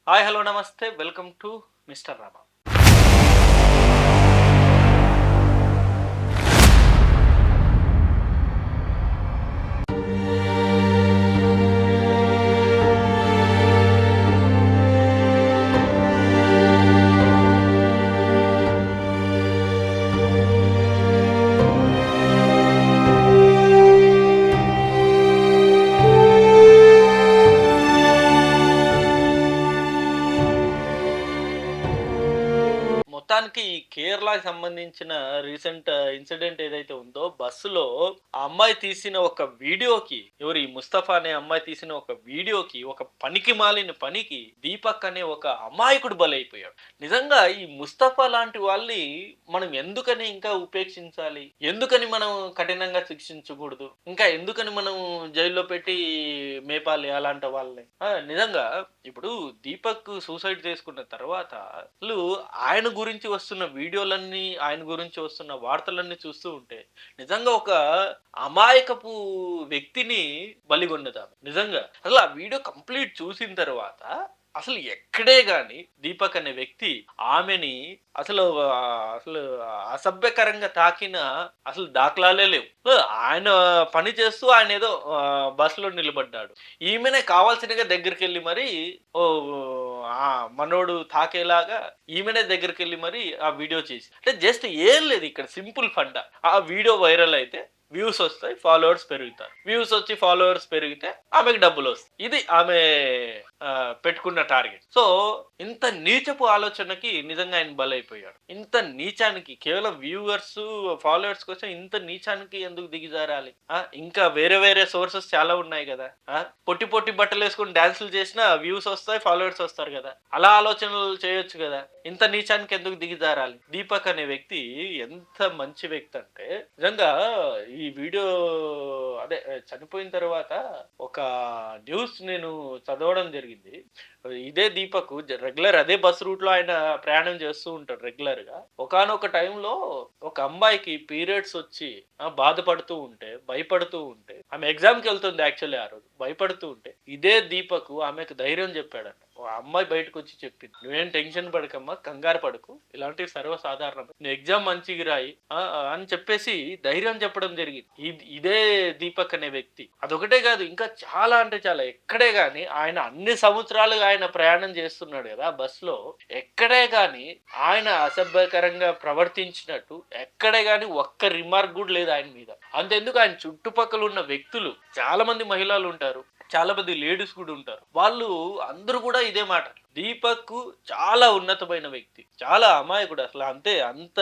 Hi hello నమస్తే welcome to mister Rama. మొత్తానికి ఈ కేరళకి సంబంధించిన రీసెంట్ ఇన్సిడెంట్ ఏదైతే ఉందో బస్సులో ఆ అమ్మాయి తీసిన ఒక వీడియోకి, ఎవరు ఈ ముస్తఫా అనే అమ్మాయి తీసిన ఒక వీడియోకి, ఒక పనికి మాలిన పనికి దీపక్ అనే ఒక అమాయకుడు బలైపోయాడు. నిజంగా ఈ ముస్తఫా లాంటి వాళ్ళని మనం ఎందుకని ఇంకా ఉపేక్షించాలి, ఎందుకని మనం కఠినంగా శిక్షించకూడదు, ఇంకా ఎందుకని మనం జైల్లో పెట్టి మేపాలి అలాంటి వాళ్ళని. నిజంగా ఇప్పుడు దీపక్ సూసైడ్ చేసుకున్న తర్వాత అసలు ఆయన గురించి వస్తున్న వీడియోలన్నీ, ఆయన గురించి వస్తున్న వార్తలన్నీ చూస్తూ ఉంటే నిజంగా ఒక అమాయకపు వ్యక్తిని బలిగొన్నదామె. నిజంగా అసలు ఆ వీడియో కంప్లీట్ చూసిన తర్వాత అసలు ఎక్కడే గాని దీపక్ అనే వ్యక్తి ఆమెని అసలు అసలు అసభ్యకరంగా తాకిన అసలు దాఖలాలే లేవు. ఆయన పని చేస్తూ ఆయన ఏదో బస్సులో నిలబడ్డాడు. ఈమెనే కావాల్సినగా దగ్గరికెళ్ళి మరి ఓ మనోడు తాకేలాగా ఈమెనే దగ్గరికెళ్ళి మరి ఆ వీడియో చేసి, అంటే జస్ట్ ఏం లేదు, ఇక్కడ సింపుల్ ఫండా. ఆ వీడియో వైరల్ అయితే వ్యూస్ వస్తాయి, ఫాలోవర్స్ పెరుగుతారు. వ్యూస్ వచ్చి ఫాలోవర్స్ పెరిగితే ఆమెకు డబ్బులు వస్తాయి. ఇది ఆమె పెట్టుకున్న టార్గెట్. సో ఇంత నీచపు ఆలోచనకి నిజంగా ఆయన బలైపోయాడు. ఇంత నీచానికి కేవలం వ్యూవర్స్ ఫాలోవర్స్ కోసం ఇంత నీచానికి ఎందుకు దిగజారాలి? ఇంకా వేరే వేరే సోర్సెస్ చాలా ఉన్నాయి కదా. పొట్టి పొట్టి బట్టలు వేసుకుని డాన్సులు చేసినా వ్యూస్ వస్తాయి, ఫాలోవర్స్ వస్తారు కదా. అలా ఆలోచనలు చేయొచ్చు కదా. ఇంత నీచానికి ఎందుకు దిగజారాలి? దీపక్ అనే వ్యక్తి ఎంత మంచి వ్యక్తి అంటే, నిజంగా ఈ వీడియో అదే చనిపోయిన తర్వాత ఒక న్యూస్ నేను చదవడం జరిగింది. ఇదే దీపక్ రెగ్యులర్ అదే బస్ రూట్ లో ఆయన ప్రయాణం చేస్తూ ఉంటాడు రెగ్యులర్ గా. ఒకానొక టైంలో ఒక అమ్మాయికి పీరియడ్స్ వచ్చి బాధపడుతూ ఉంటే, భయపడుతూ ఉంటే, ఆమె ఎగ్జామ్ కి వెళ్తుంది యాక్చువల్లీ ఆ రోజు, భయపడుతూ ఉంటే ఇదే దీపక్ ఆమెకు ధైర్యం చెప్పాడంట. ఆ అమ్మాయి బయటకు వచ్చి చెప్పింది, నువ్వేం టెన్షన్ పడకమ్మా, కంగారు పడకు, ఇలాంటివి సర్వసాధారణం, నువ్వు ఎగ్జామ్ మంచిగా రాయి అని చెప్పేసి ధైర్యం చెప్పడం జరిగింది. ఇదే దీపక్ అనే వ్యక్తి. అదొకటే కాదు, ఇంకా చాలా అంటే చాలా. ఎక్కడే గాని ఆయన అన్ని సంవత్సరాలుగా ఆయన ప్రయాణం చేస్తున్నాడు కదా బస్ లో, ఎక్కడే గాని ఆయన అసభ్యకరంగా ప్రవర్తించినట్టు ఎక్కడే గాని ఒక్క రిమార్క్ కూడా లేదు ఆయన మీద. అంతెందుకు, ఆయన చుట్టుపక్కల ఉన్న వ్యక్తులు, చాలా మంది మహిళలు ఉంటారు, చాలా మంది లేడీస్ కూడా ఉంటారు, వాళ్ళు అందరూ కూడా ఇదే మాట. దీపక్ చాలా ఉన్నతమైన వ్యక్తి, చాలా అమాయకుడు, అసలు అంతే అంత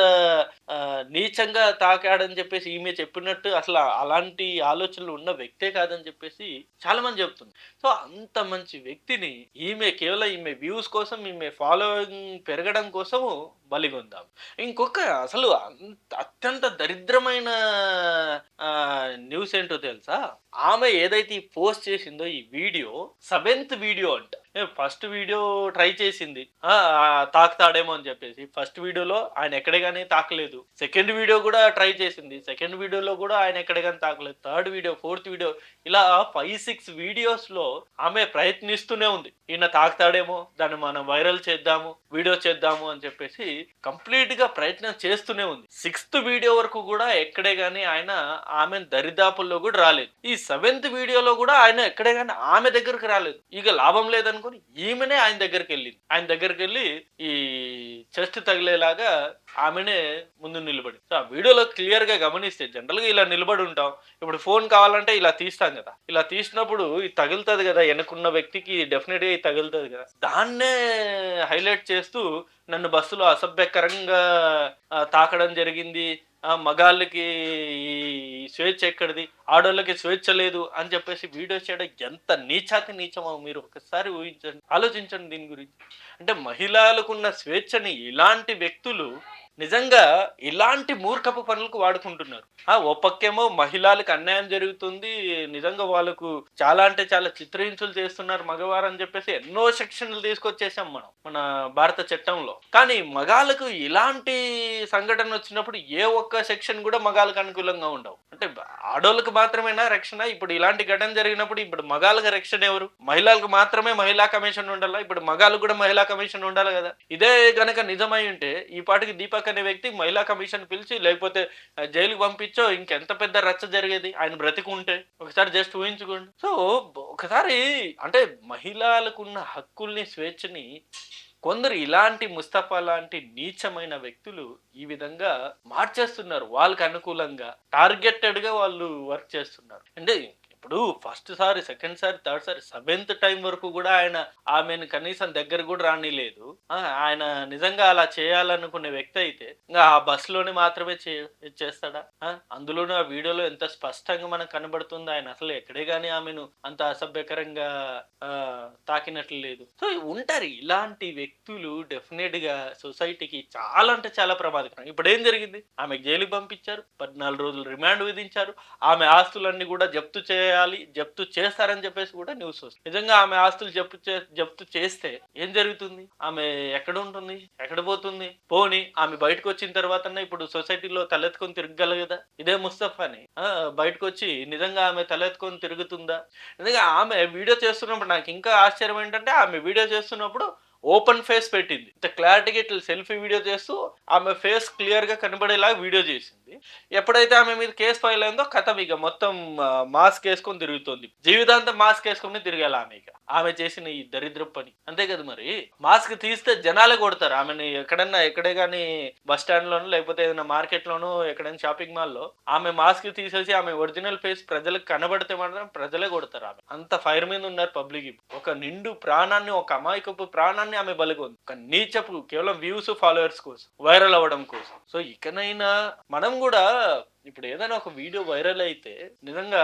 నీచంగా తాకాడని చెప్పేసి ఈమె చెప్పినట్టు అసలు అలాంటి ఆలోచనలు ఉన్న వ్యక్తే కాదని చెప్పేసి చాలా మంది చెప్తుంది. సో అంత మంచి వ్యక్తిని కేవలం ఈమె వ్యూస్ కోసం, ఈమె ఫాలోయింగ్ పెరగడం కోసము బలిగొందాం. ఇంకొక అసలు అత్యంత దరిద్రమైన న్యూస్ ఏంటో తెలుసా? ఆమె ఏదైతే ఈ పోస్ట్ చేసిందో ఈ వీడియో 7th వీడియో అంట. ఫస్ట్ వీడియో ట్రై చేసింది తాకుతాడేమో అని చెప్పేసి, ఫస్ట్ వీడియోలో ఆయన ఎక్కడే కానీ తాకలేదు. సెకండ్ వీడియో కూడా ట్రై చేసింది, సెకండ్ వీడియోలో కూడా ఆయన ఎక్కడే కానీ తాకలేదు. థర్డ్ వీడియో, ఫోర్త్ వీడియో, ఇలా 5-6 వీడియోస్ లో ఆమె ప్రయత్నిస్తూనే ఉంది, ఈయన తాకుతాడేమో, దాన్ని మనం వైరల్ చేద్దాము, వీడియో చేద్దాము అని చెప్పేసి కంప్లీట్ గా ప్రయత్నం చేస్తూనే ఉంది. 6th వీడియో వరకు కూడా ఎక్కడే గానీ ఆయన ఆమె దరిదాపుల్లో కూడా రాలేదు. ఈ 7th వీడియోలో కూడా ఆయన ఎక్కడే గానీ ఆమె దగ్గరకు రాలేదు. ఇక లాభం లేదనుకుని ఈమెనే ఆయన దగ్గరికి వెళ్ళింది. ఆయన దగ్గరికి వెళ్ళి ఈ చెస్ట్ తగిలేలాగా ఆమెనే ముందు నిలబడి. ఆ వీడియోలో క్లియర్ గా గమనిస్తే, జనరల్ గా ఇలా నిలబడి ఉంటాం, ఇప్పుడు ఫోన్ కావాలంటే ఇలా తీస్తాం కదా, ఇలా తీసినప్పుడు ఇది తగులుతుంది కదా, వెనకున్న వ్యక్తికి డెఫినెట్ గా ఇది తగులుతుంది కదా, దాన్నే హైలైట్ చేస్తూ నన్ను బస్సులో అసభ్యకరంగా తాకడం జరిగింది, మగాళ్ళకి స్వేచ్ఛ ఎక్కడిది, ఆడోళ్ళకి స్వేచ్ఛ లేదు అని చెప్పేసి వీడియో చేయడం ఎంత నీచాతి నీచమో మీరు ఒకసారి ఊహించండి, ఆలోచించండి దీని గురించి. అంటే మహిళలకున్న స్వేచ్ఛని ఇలాంటి వ్యక్తులు నిజంగా ఇలాంటి మూర్ఖపు పనులకు వాడుకుంటున్నారు. ఓ పక్కేమో మహిళలకు అన్యాయం జరుగుతుంది, నిజంగా వాళ్ళకు చాలా అంటే చాలా చిత్రహింసలు చేస్తున్నారు మగవారు అని చెప్పేసి ఎన్నో సెక్షన్లు తీసుకొచ్చేసాం మనం మన భారత చట్టంలో. కానీ మగాళ్ళకు ఇలాంటి సంఘటన వచ్చినప్పుడు ఏ ఒక్క సెక్షన్ కూడా మగాళ్ళకు అనుకూలంగా ఉండవు. అంటే ఆడోళ్ళకి మాత్రమేనా రక్షణ? ఇప్పుడు ఇలాంటి ఘటన జరిగినప్పుడు ఇప్పుడు మగాళ్ళకి రక్షణ ఎవరు? మహిళలకు మాత్రమే మహిళా కమిషన్ ఉండాలా? ఇప్పుడు మగాళ్ళకి కూడా మహిళా కమిషన్ ఉండాలి గదా! ఇదే గనక నిజమై ఉంటే ఈ పాటికి దీపక్ అనే వ్యక్తి మహిళా కమిషన్ పిలిచి లేకపోతే జైలుకి పంపించో ఇంకెంత పెద్ద రచ్చ జరిగేది ఆయన బ్రతికుంటే. ఒకసారి జస్ట్ ఊహించుకోండి. సో, ఒకసారి అంటే మహిళలకున్న హక్కుల్ని, స్వేచ్ఛని కొందరు ఇలాంటి ముస్తఫా లాంటి నీచమైన వ్యక్తులు ఈ విధంగా మార్చేస్తున్నారు. వాళ్ళకి అనుకూలంగా టార్గెటెడ్‌గా వాళ్ళు వర్క్ చేస్తున్నారు. అంటే ఇప్పుడు ఫస్ట్ సారి, సెకండ్ సారి, థర్డ్ సారి, సెవెంత్ టైమ్ వరకు గూడా ఆయన ఆమెను కనీసం దగ్గరకు గూడా రానీయలేదు. ఆయన నిజంగా అలా చేయాలనుకునే వ్యక్తి అయితే ఇంగ ఆ బస్‌లోనే మాత్రమే చేస్తాడా? అందులోనూ ఆ వీడియోలో ఎంత స్పష్టంగా మనకు కనబడుతుంది. ఆయన అసలు ఎక్కడే గాని ఆమెను అంత అసభ్యకరంగా తాకినట్లు లేదు. సో, ఉంటారు ఇలాంటి వ్యక్తులు డెఫినిట్‌గా సొసైటీకి చాలా అంటే చాలా ప్రమాదకరం. ఇప్పుడేం జరిగింది? ఆమెకు జైలుకి పంపించారు. 14 రోజులు రిమాండ్ విధించారు. ఆమె ఆస్తులన్నీ గూడా జప్తు చేయాలి. జప్తు చేస్తారని చెప్పేసి కూడా న్యూస్ వస్తుంది. నిజంగా ఆమె ఆస్తులు జప్తు చేస్తే ఏం జరుగుతుంది? ఆమె ఎక్కడుంటుంది? ఎక్కడ పోతుంది? పోనీ ఆమె బయటకొచ్చిన తర్వాతన్నా ఇప్పుడు సొసైటీలో తలెత్తుకొని తిరగగలగదా? ఇదే ముస్తఫాని బయటకొచ్చి నిజంగా ఆమె తలెత్తుకొని తిరుగుతుందా? నిజంగా ఆమె వీడియో చేస్తున్నప్పుడు నాకింకా ఆశ్చర్యం ఏంటంటే, ఆమె వీడియో చేస్తున్నప్పుడు ఓపెన్ ఫేస్ పెట్టింది. ఇంత క్లారిటీగా ఇట్లా సెల్ఫీ వీడియో చేస్తూ ఆమె ఫేస్ క్లియర్‌గా కనబడేలాగా వీడియో చేసింది. ఎప్పుడైతే ఆమె మీద కేస్ ఫైల్ అయిందో ఖతం ఇక మొత్తం మాస్క్ ఏసుకొని తిరుగుతుంది. జీవితాంతం మాస్క్ ఏసుకొని తిరగాలి ఆమె ఇక. ఆమె చేసిన ఈ దరిద్రపు పని. అంతే కదా మరి. మాస్క్ తీస్తే జనాలే కొడతారు. ఆమెని ఎక్కడే గాని బస్ స్టాండ్‌లోనో లేకపోతే ఏదైనా మార్కెట్‌లోనో ఎక్కడైనా షాపింగ్ మాల్‌లో ఆమె మాస్క్ తీసేసి ఆమె ఒరిజినల్ ఫేస్ ప్రజలకు కనబడితే మాత్రం ప్రజలే కొడతారు ఆమె. అంత ఫైర్ మీద ఉన్నారు పబ్లిక్ ఇప్పుడు. ఒక నిండు ప్రాణాన్ని, ఒక అమాయకపు ప్రాణాన్ని ఆమె బలిగొంది. ఒక నీచపు కేవలం వ్యూస్, ఫాలోవర్స్ కోసం. వైరల్ అవ్వడం కోసం. సో, ఇకనైనా మనం గూడా ఇప్పుడు ఏదైనా ఒక వీడియో వైరల్ అయితే నిజంగా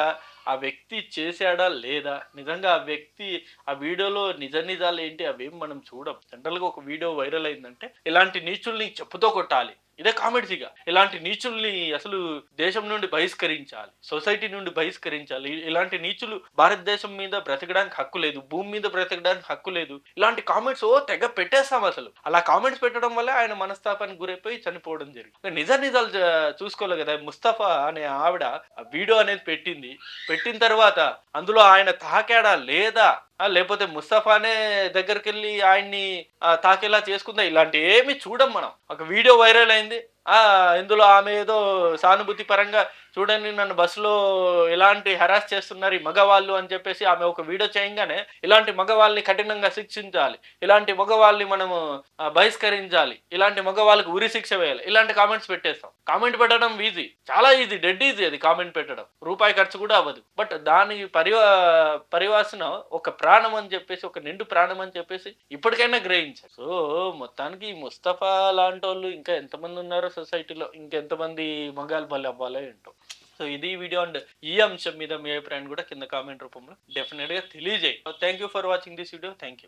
ఆ వ్యక్తి చేశాడా? లేదా? నిజంగా ఆ వ్యక్తి ఆ వీడియోలో నిజాలేంటి అవేం మనం చూడం. జనరల్‌గా ఒక వీడియో వైరల్ అయిందంటే ఇలాంటి నీచుల్ని చెప్పుతో కొట్టాలి. ఇదే కామెడీగా. ఇలాంటి నీచుల్ని అసలు దేశం నుండి బహిష్కరించాలి. సొసైటీ నుండి బహిష్కరించాలి. ఇలాంటి నీచులు భారతదేశం మీద బ్రతకడానికి హక్కు లేదు. భూమి మీద బ్రతకడానికి హక్కు లేదు. ఇలాంటి కామెంట్స్ తెగ పెట్టేస్తాం అసలు. అలా కామెంట్స్ పెట్టడం వల్లే ఆయన మనస్తాపానికి గురైపోయి చనిపోవడం జరిగింది. నిజాలు చూసుకోవాలి కదా! ముస్తఫా అనే ఆవిడ ఆ వీడియో అనేది పెట్టింది. పెట్టిన తర్వాత అందులో ఆయన తాకాడా? లేదా? లేపోతే ముస్తఫానే దగ్గరికెళ్ళి ఆయన్ని తాకేలా చేసుకుందా? ఇలాంటియేమి చూడం మనం. ఒక వీడియో వైరల్ అయింది. ఇందులో ఆమె ఏదో సానుభూతి పరంగా చూడండి నన్ను బస్సులో ఎలాంటి హెరాస్ చేస్తున్నారు ఈ మగవాళ్ళు అని చెప్పేసి ఆమె ఒక వీడియో చేయంగానే ఇలాంటి మగవాళ్ళని కఠినంగా శిక్షించాలి. ఇలాంటి మగవాళ్ళని మనము బహిష్కరించాలి. ఇలాంటి మగవాళ్ళకి ఉరి శిక్ష వేయాలి. ఇలాంటి కామెంట్స్ పెట్టేస్తాం. కామెంట్ పెట్టడం ఈజీ. చాలా ఈజీ. డెడ్ ఈజీ అది కామెంట్ పెట్టడం. రూపాయి ఖర్చు కూడా అవ్వదు. బట్ దాని పరివాసన ఒక ప్రాణం అని చెప్పేసి, ఒక నిండు ప్రాణం అని చెప్పేసి ఇప్పటికైనా గ్రహించారు. సో, మొత్తానికి ఈ ముస్తఫా లాంటోళ్ళు ఇంకా ఎంతమంది ఉన్నారో సొసైటీలో ఇంకెంతమంది మగాళ్ళు బలి అవ్వాలో ఏంటో. సో, ఇది వీడియో అండ్ ఈ అంశం మీద మీ అభిప్రాయాన్ని కూడా కింద కామెంట్ రూపంలో డెఫినెట్‌గా తెలియజేయండి. Thank you for watching this video. Thank you.